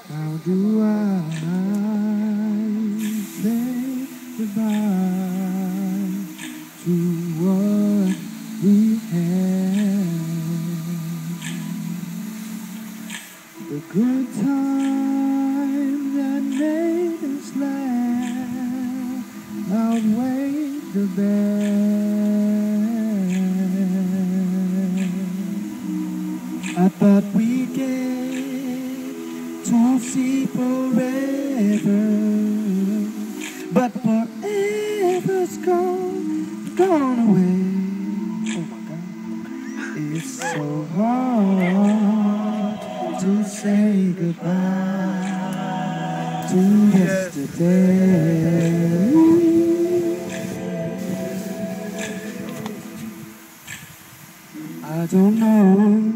How do I say goodbye to what we had? The good times that made us laugh outweigh the bad. I thought we'd get to see forever, but forever's gone away. Oh my God, it's so hard to say goodbye to yesterday. I don't know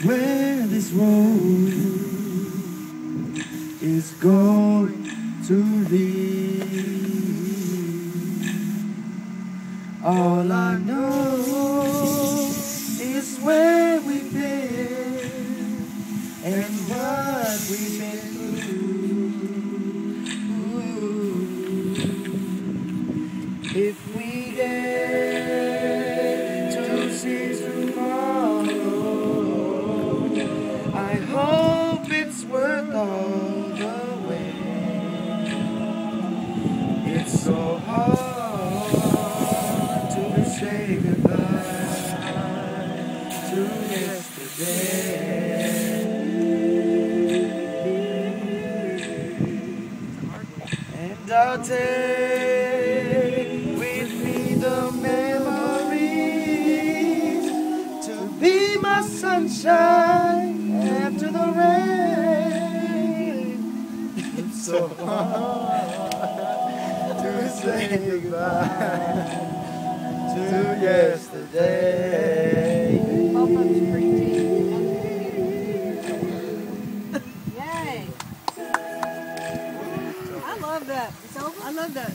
where this road is going to lead. All I know is where we've been and what we've been through. If we get to see tomorrow, I hope it's worth all the wait. It's so hard to say goodbye to yesterday. And I'll take with me the memories to be my sunshine after the rain. It's so hard to say goodbye to yesterday. Yay! I love that. I love that.